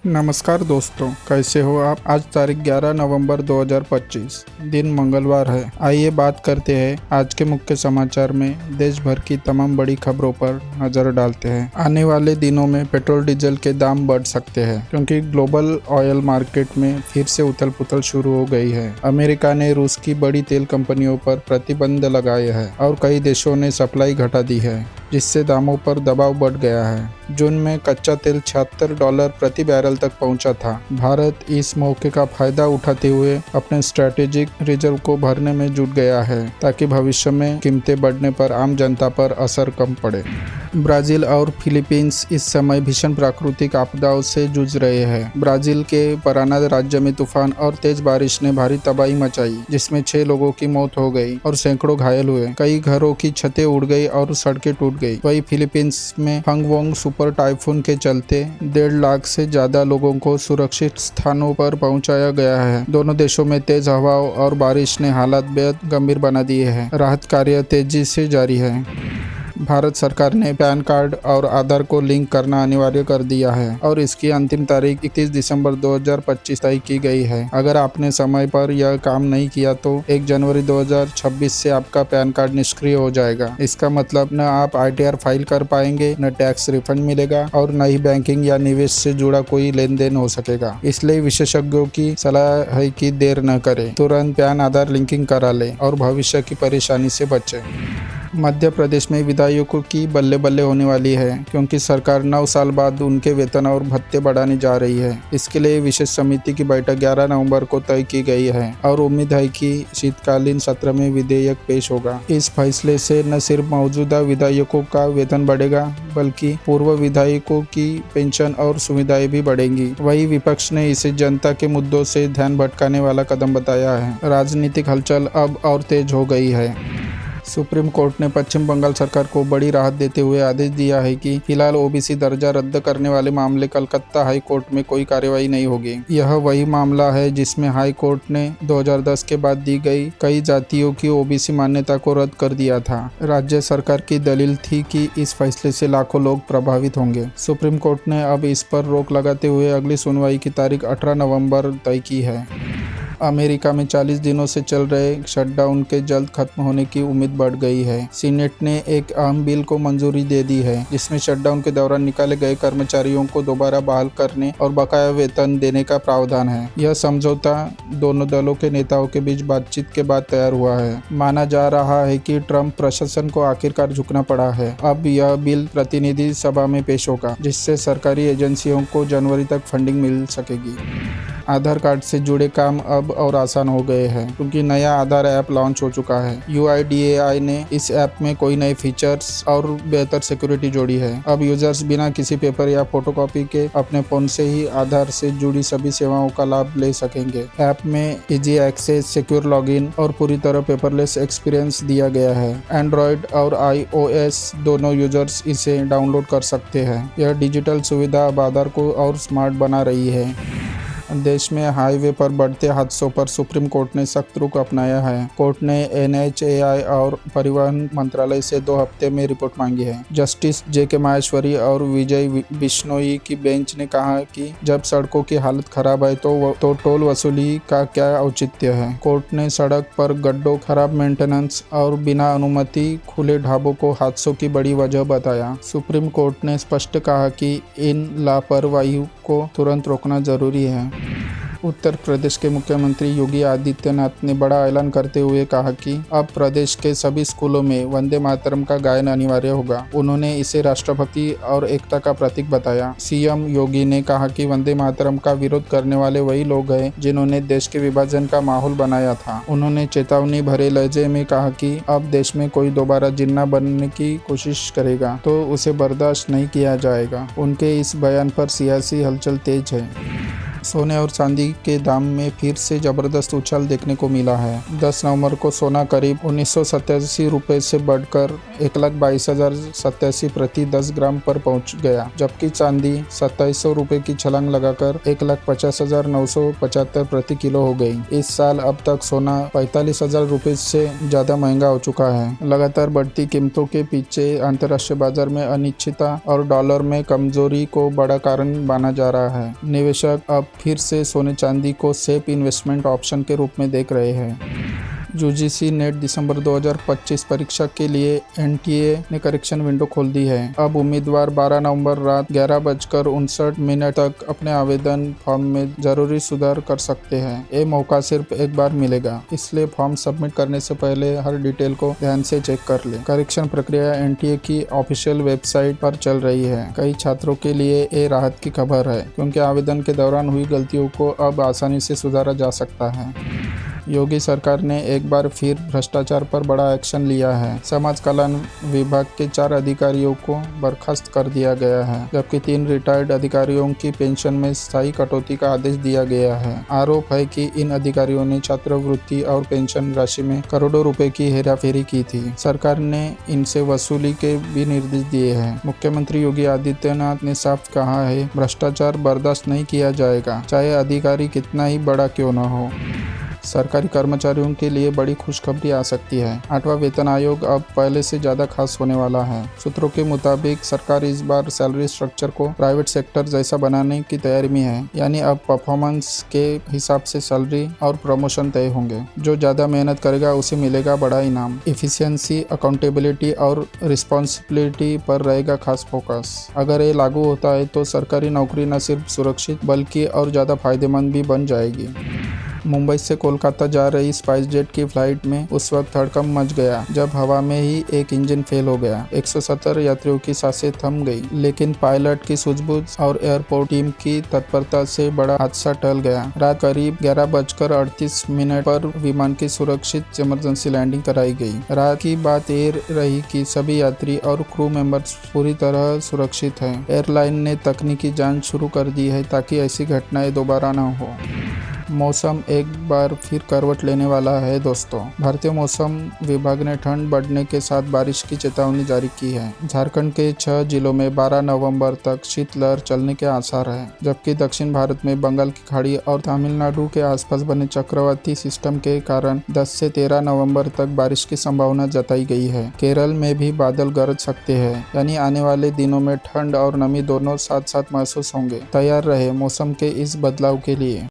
नमस्कार दोस्तों, कैसे हो आप। आज तारीख 11 नवंबर 2025, दिन मंगलवार है। आइए बात करते हैं आज के मुख्य समाचार में देश भर की तमाम बड़ी खबरों पर नजर डालते हैं। आने वाले दिनों में पेट्रोल डीजल के दाम बढ़ सकते हैं क्योंकि ग्लोबल ऑयल मार्केट में फिर से उथल पुथल शुरू हो गई है। अमेरिका ने रूस की बड़ी तेल कंपनियों पर प्रतिबंध लगाए हैं और कई देशों ने सप्लाई घटा दी है, जिससे दामों पर दबाव बढ़ गया है। जून में कच्चा तेल $76 प्रति बैरल तक पहुंचा था। भारत इस मौके का फायदा उठाते हुए अपने स्ट्रैटेजिक रिजर्व को भरने में जुट गया है ताकि भविष्य में कीमतें बढ़ने पर आम जनता पर असर कम पड़े। ब्राजील और फिलीपींस इस समय भीषण प्राकृतिक आपदाओं से जूझ रहे हैं। ब्राजील के पराना राज्य में तूफान और तेज बारिश ने भारी तबाही मचाई, जिसमें 6 लोगों की मौत हो गई और सैकड़ों घायल हुए। कई घरों की छतें उड़ गई और सड़कें टूट गई। वहीं फिलीपींस में फंगवोंग सुपर टाइफून के चलते 1.5 लाख से ज्यादा लोगों को सुरक्षित स्थानों पर पहुंचाया गया है। दोनों देशों में तेज हवाओं और बारिश ने हालात बेहद गंभीर बना दिए हैं। राहत कार्य तेजी से जारी है। भारत सरकार ने पैन कार्ड और आधार को लिंक करना अनिवार्य कर दिया है और इसकी अंतिम तारीख 31 दिसंबर 2025 तय की गई है। अगर आपने समय पर यह काम नहीं किया तो 1 जनवरी 2026 से आपका पैन कार्ड निष्क्रिय हो जाएगा। इसका मतलब न आप ITR फाइल कर पाएंगे, न टैक्स रिफंड मिलेगा और न ही बैंकिंग या निवेश से जुड़ा कोई लेन देन हो सकेगा। इसलिए विशेषज्ञों की सलाह है कि देर न करें, तुरंत पैन आधार लिंकिंग करा लें और भविष्य की परेशानी से बचें। मध्य प्रदेश में विधायकों की बल्ले बल्ले होने वाली है क्योंकि सरकार 9 साल बाद उनके वेतन और भत्ते बढ़ाने जा रही है। इसके लिए विशेष समिति की बैठक 11 नवंबर को तय की गई है और उम्मीद है कि शीतकालीन सत्र में विधेयक पेश होगा। इस फैसले से न सिर्फ मौजूदा विधायकों का वेतन बढ़ेगा बल्कि पूर्व विधायकों की पेंशन और सुविधाएं भी बढ़ेंगी। वही विपक्ष ने इसे जनता के मुद्दों से ध्यान भटकाने वाला कदम बताया है। राजनीतिक हलचल अब और तेज हो गई है। सुप्रीम कोर्ट ने पश्चिम बंगाल सरकार को बड़ी राहत देते हुए आदेश दिया है कि फिलहाल OBC दर्जा रद्द करने वाले मामले कलकत्ता हाई कोर्ट में कोई कार्रवाई नहीं होगी। यह वही मामला है जिसमें हाई कोर्ट ने 2010 के बाद दी गई कई जातियों की OBC मान्यता को रद्द कर दिया था। राज्य सरकार की दलील थी कि इस फैसले से लाखों लोग प्रभावित होंगे। सुप्रीम कोर्ट ने अब इस पर रोक लगाते हुए अगली सुनवाई की तारीख 18 नवंबर तय की है। अमेरिका में 40 दिनों से चल रहे शटडाउन के जल्द खत्म होने की उम्मीद बढ़ गई है। सीनेट ने एक अहम बिल को मंजूरी दे दी है जिसमें शटडाउन के दौरान निकाले गए कर्मचारियों को दोबारा बहाल करने और बकाया वेतन देने का प्रावधान है। यह समझौता दोनों दलों के नेताओं के बीच बातचीत के बाद तैयार हुआ है। माना जा रहा है कि ट्रंप प्रशासन को आखिरकार झुकना पड़ा है। अब यह बिल प्रतिनिधि सभा में पेश होगा, जिससे सरकारी एजेंसियों को जनवरी तक फंडिंग मिल सकेगी। आधार कार्ड से जुड़े काम अब और आसान हो गए हैं क्योंकि नया आधार ऐप लॉन्च हो चुका है। UIDAI ने इस ऐप में कई नए फीचर्स और बेहतर सिक्योरिटी जोड़ी है। अब यूजर्स बिना किसी पेपर या फोटोकॉपी के अपने फोन से ही आधार से जुड़ी सभी सेवाओं का लाभ ले सकेंगे। ऐप में इजी एक्सेस, सिक्योर लॉगिन और पूरी तरह पेपरलेस एक्सपीरियंस दिया गया है। एंड्रॉयड और iOS दोनों यूजर्स इसे डाउनलोड कर सकते हैं। यह डिजिटल सुविधा अब आधार को और स्मार्ट बना रही है। देश में हाईवे पर बढ़ते हादसों पर सुप्रीम कोर्ट ने सख्त रुख अपनाया है। कोर्ट ने NHAI और परिवहन मंत्रालय से 2 हफ्ते में रिपोर्ट मांगी है। जस्टिस JK माहेश्वरी और विजय बिश्नोई की बेंच ने कहा कि जब सड़कों की हालत खराब है तो टोल वसूली का क्या औचित्य है। कोर्ट ने सड़क पर गड्ढों, खराब मेंटेनेंस और बिना अनुमति खुले ढाबों को हादसों की बड़ी वजह बताया। सुप्रीम कोर्ट ने स्पष्ट कहा कि इन लापरवाही को तुरंत रोकना जरूरी है। उत्तर प्रदेश के मुख्यमंत्री योगी आदित्यनाथ ने बड़ा ऐलान करते हुए कहा कि अब प्रदेश के सभी स्कूलों में वंदे मातरम का गायन अनिवार्य होगा। उन्होंने इसे राष्ट्रभक्ति और एकता का प्रतीक बताया। CM योगी ने कहा कि वंदे मातरम का विरोध करने वाले वही लोग हैं जिन्होंने देश के विभाजन का माहौल बनाया था। उन्होंने चेतावनी भरे लहजे में कहा कि अब देश में कोई दोबारा जिन्ना बनने की कोशिश करेगा तो उसे बर्दाश्त नहीं किया जाएगा। उनके इस बयान पर सियासी हलचल तेज है। सोने और चांदी के दाम में फिर से जबरदस्त उछाल देखने को मिला है। 10 नवंबर को सोना करीब 1987 रुपये से बढ़कर 1,22,087 प्रति 10 ग्राम पर पहुंच गया, जबकि चांदी 2700 रुपये की छलांग लगाकर 1,50,975 प्रति किलो हो गई। इस साल अब तक सोना 45,000 रुपये से ज्यादा महंगा हो चुका है। लगातार बढ़ती कीमतों के पीछे अंतर्राष्ट्रीय बाजार में अनिश्चितता और डॉलर में कमजोरी को बड़ा कारण माना जा रहा है। निवेशक अब फिर से सोने चांदी को सेफ इन्वेस्टमेंट ऑप्शन के रूप में देख रहे हैं। यूजीसी नेट दिसंबर 2025 परीक्षा के लिए एनटीए ने करेक्शन विंडो खोल दी है। अब उम्मीदवार 12 नवंबर रात 11:59 तक अपने आवेदन फॉर्म में जरूरी सुधार कर सकते हैं। ये मौका सिर्फ एक बार मिलेगा, इसलिए फॉर्म सबमिट करने से पहले हर डिटेल को ध्यान से चेक कर ले। करेक्शन प्रक्रिया एनटीए की ऑफिशियल वेबसाइट पर चल रही है। कई छात्रों के लिए ये राहत की खबर है, क्योंकि आवेदन के दौरान हुई गलतियों को अब आसानी से सुधारा जा सकता है। योगी सरकार ने एक बार फिर भ्रष्टाचार पर बड़ा एक्शन लिया है। समाज कल्याण विभाग के 4 अधिकारियों को बर्खास्त कर दिया गया है, जबकि 3 रिटायर्ड अधिकारियों की पेंशन में स्थायी कटौती का आदेश दिया गया है। आरोप है कि इन अधिकारियों ने छात्रवृत्ति और पेंशन राशि में करोड़ों रुपए की हेराफेरी की थी। सरकार ने इनसे वसूली के भी निर्देश दिए हैं। मुख्यमंत्री योगी आदित्यनाथ ने साफ कहा है, भ्रष्टाचार बर्दाश्त नहीं किया जाएगा, चाहे अधिकारी कितना ही बड़ा क्यों न हो। सरकारी कर्मचारियों के लिए बड़ी खुशखबरी आ सकती है। 8वां वेतन आयोग अब पहले से ज्यादा खास होने वाला है। सूत्रों के मुताबिक सरकार इस बार सैलरी स्ट्रक्चर को प्राइवेट सेक्टर जैसा बनाने की तैयारी में है, यानी अब परफॉर्मेंस के हिसाब से सैलरी और प्रमोशन तय होंगे। जो ज्यादा मेहनत करेगा उसे मिलेगा बड़ा इनाम। एफिशिएंसी, अकाउंटेबिलिटी और रिस्पॉन्सिबिलिटी पर रहेगा खास फोकस। अगर ये लागू होता है तो सरकारी नौकरी न सिर्फ सुरक्षित बल्कि और ज्यादा फायदेमंद भी बन जाएगी। मुंबई से कोलकाता जा रही स्पाइस जेट की फ्लाइट में उस वक्त हड़कंप मच गया जब हवा में ही एक इंजन फेल हो गया। 170 यात्रियों की सांसें थम गई, लेकिन पायलट की सूझबूझ और एयरपोर्ट टीम की तत्परता से बड़ा हादसा टल गया। रात करीब 11:38 पर विमान की सुरक्षित इमरजेंसी लैंडिंग कराई गई। रात की बात ये रही कि सभी यात्री और क्रू मेंबर्स पूरी तरह सुरक्षित हैं। एयरलाइन ने तकनीकी जांच शुरू कर दी है ताकि ऐसी घटनाएं दोबारा न हो। मौसम एक बार फिर करवट लेने वाला है दोस्तों। भारतीय मौसम विभाग ने ठंड बढ़ने के साथ बारिश की चेतावनी जारी की है। झारखंड के 6 जिलों में 12 नवंबर तक शीतलहर चलने के आसार है, जबकि दक्षिण भारत में बंगाल की खाड़ी और तमिलनाडु के आसपास बने चक्रवाती सिस्टम के कारण 10 से 13 नवंबर तक बारिश की संभावना जताई गई है। केरल में भी बादल गरज सकते हैं, यानी आने वाले दिनों में ठंड और नमी दोनों साथ साथ महसूस होंगे। तैयार रहे मौसम के इस बदलाव के लिए।